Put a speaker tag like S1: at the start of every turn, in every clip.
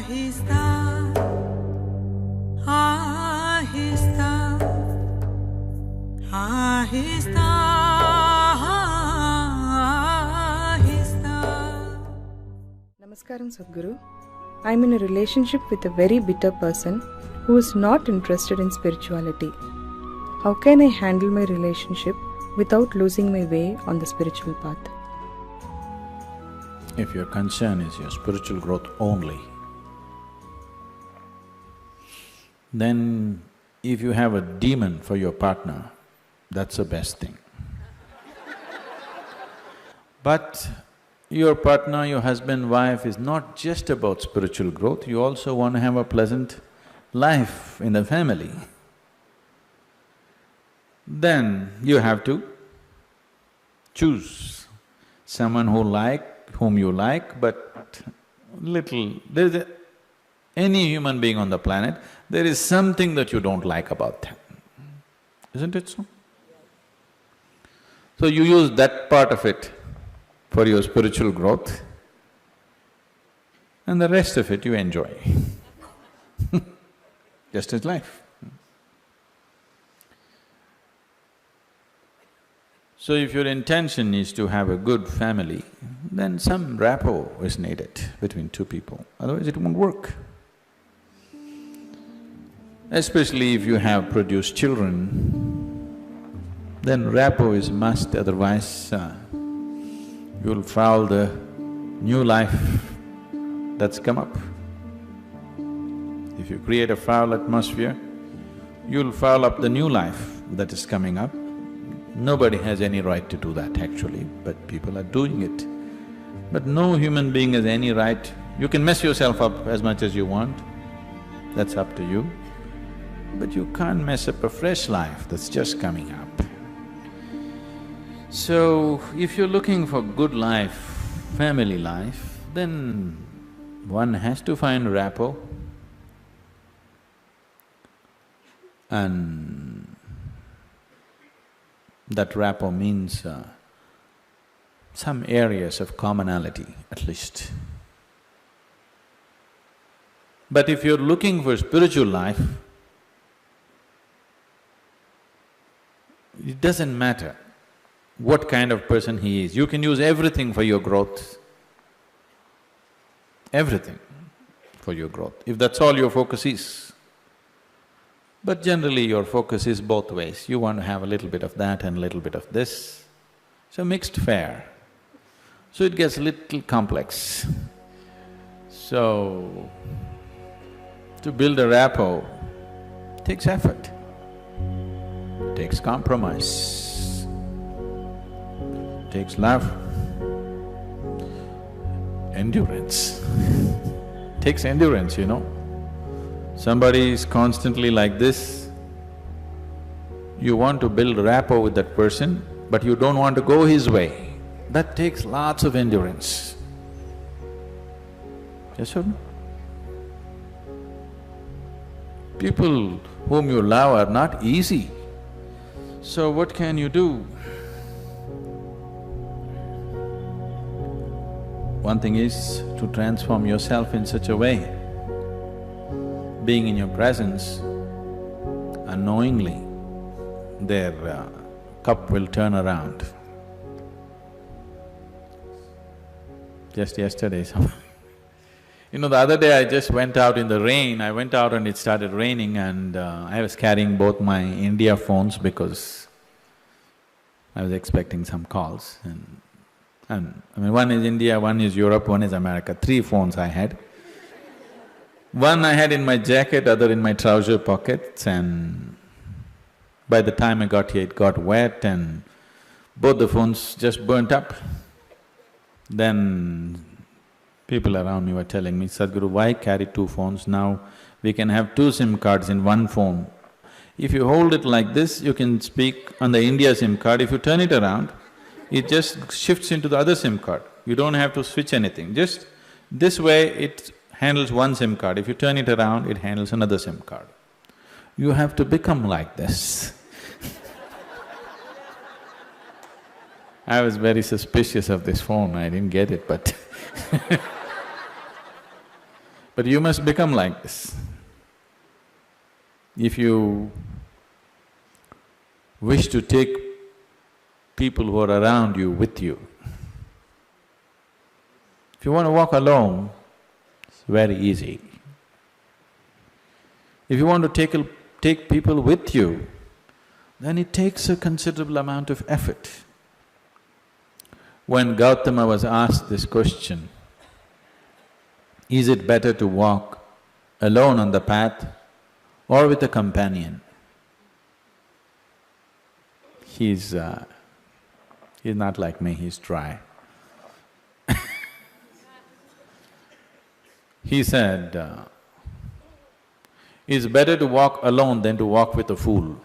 S1: Ahista, ahista, ahista, ahista.
S2: Namaskaram, Sadhguru. I am in a relationship with a very bitter person who is not interested in spirituality. How can I handle my relationship without losing my way on the spiritual path?
S3: If your concern is your spiritual growth only, then if you have a demon for your partner, that's the best thing. But your partner, your husband, wife is not just about spiritual growth, you also want to have a pleasant life in the family. Then you have to choose someone whom you like, but any human being on the planet, there is something that you don't like about them. Isn't it so? So you use that part of it for your spiritual growth, and the rest of it you enjoy. Just as life. So if your intention is to have a good family, then some rapport is needed between two people, otherwise it won't work. Especially if you have produced children, then rapport is must, otherwise you'll foul the new life that's come up. If you create a foul atmosphere, you'll foul up the new life that is coming up. Nobody has any right to do that actually, but people are doing it. But no human being has any right. You can mess yourself up as much as you want, that's up to you. But you can't mess up a fresh life that's just coming up. So, if you're looking for good life, family life, then one has to find rapport. And that rapport means some areas of commonality at least. But if you're looking for spiritual life, it doesn't matter what kind of person he is, you can use everything for your growth, everything for your growth, if that's all your focus is. But generally your focus is both ways, you want to have a little bit of that and a little bit of this, so mixed fare. So it gets a little complex. So, to build a rapport takes effort, takes compromise, takes love, endurance. Takes endurance, you know. Somebody is constantly like this, you want to build rapport with that person, but you don't want to go his way. That takes lots of endurance. Yes or no? People whom you love are not easy. So what can you do? One thing is to transform yourself in such a way, being in your presence, unknowingly, their cup will turn around. Just yesterday, you know, the other day I just went out in the rain, I went out and it started raining and I was carrying both my India phones because I was expecting some calls and I mean, one is India, one is Europe, one is America, 3 phones I had. One I had in my jacket, other in my trouser pockets, and by the time I got here it got wet and both the phones just burnt up. Then people around me were telling me, Sadhguru, why carry 2 phones? Now we can have 2 SIM cards in one phone. If you hold it like this, you can speak on the India SIM card. If you turn it around, it just shifts into the other SIM card. You don't have to switch anything, just this way it handles one SIM card. If you turn it around, it handles another SIM card. You have to become like this. I was very suspicious of this phone, I didn't get it, but But you must become like this. If you wish to take people who are around you with you, if you want to walk alone, it's very easy. If you want to take people with you, then it takes a considerable amount of effort. When Gautama was asked this question, is it better to walk alone on the path or with a companion? He's not like me, he's dry. He said, it's better to walk alone than to walk with a fool.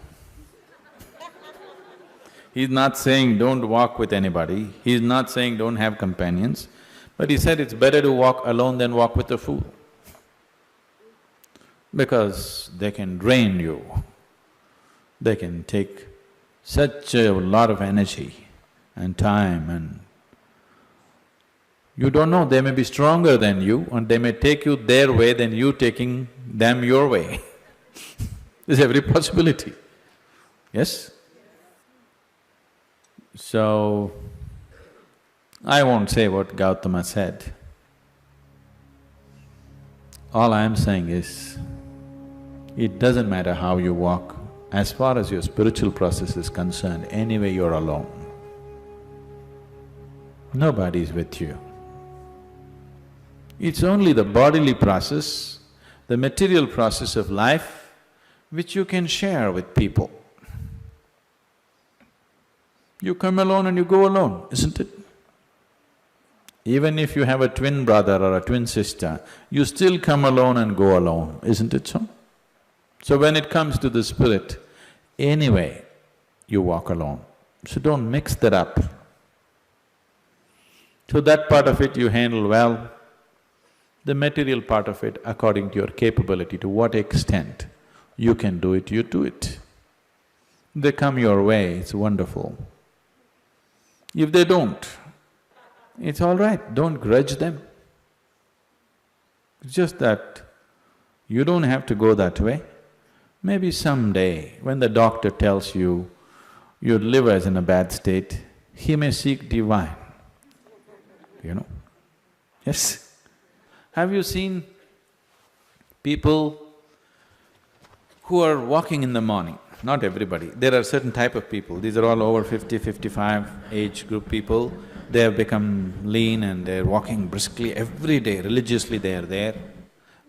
S3: He's not saying don't walk with anybody, he's not saying don't have companions, but he said it's better to walk alone than walk with a fool. Because they can drain you, they can take such a lot of energy and time, and you don't know, they may be stronger than you and they may take you their way than you taking them your way. There's every possibility, yes? So, I won't say what Gautama said. All I am saying is, it doesn't matter how you walk, as far as your spiritual process is concerned, anyway you're alone. Nobody is with you. It's only the bodily process, the material process of life, which you can share with people. You come alone and you go alone, isn't it? Even if you have a twin brother or a twin sister, you still come alone and go alone, isn't it so? So when it comes to the spirit, anyway, you walk alone. So don't mix that up. So that part of it you handle well. The material part of it, according to your capability, to what extent you can do it, you do it. They come your way, it's wonderful. If they don't, it's all right, don't grudge them. It's just that you don't have to go that way. Maybe someday, when the doctor tells you your liver is in a bad state, he may seek divine, you know. Yes? Have you seen people who are walking in the morning? Not everybody, there are certain type of people, these are all over 50, 55 age group people. They have become lean and they're walking briskly every day, religiously they are there.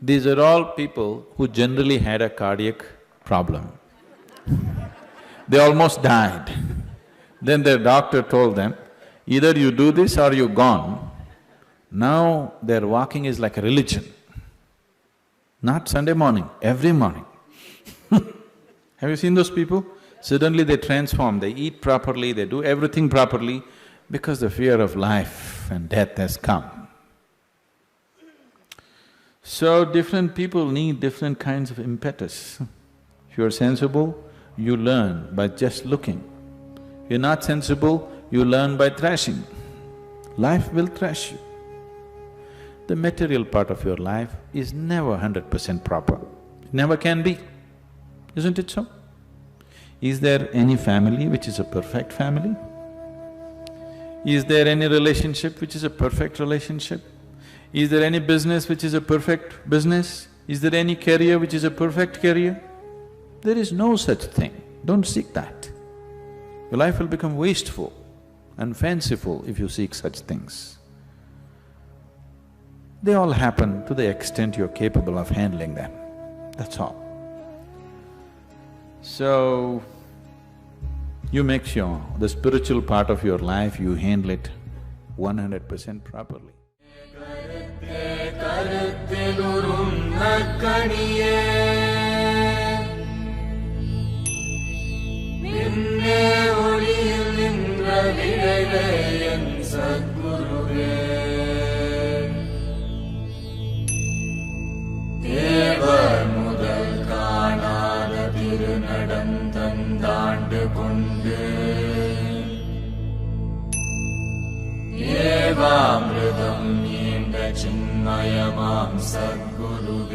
S3: These are all people who generally had a cardiac problem. They almost died. Then their doctor told them, either you do this or you're gone. Now their walking is like a religion. Not Sunday morning, every morning. Have you seen those people? Suddenly they transform, they eat properly, they do everything properly because the fear of life and death has come. So different people need different kinds of impetus. If you're sensible, you learn by just looking. If you're not sensible, you learn by thrashing. Life will thrash you. The material part of your life is never 100% proper, it never can be, isn't it so? Is there any family which is a perfect family? Is there any relationship which is a perfect relationship? Is there any business which is a perfect business? Is there any career which is a perfect career? There is no such thing, don't seek that. Your life will become wasteful and fanciful if you seek such things. They all happen to the extent you're capable of handling them, that's all. So, you make sure the spiritual part of your life, you handle it 100% properly.
S1: தேவர் முதல் காணாத திருநடம் தந்தாண்டு கொண்டு ஏவாமிருதம் நீண்ட சின்மயமாம் Sadhguru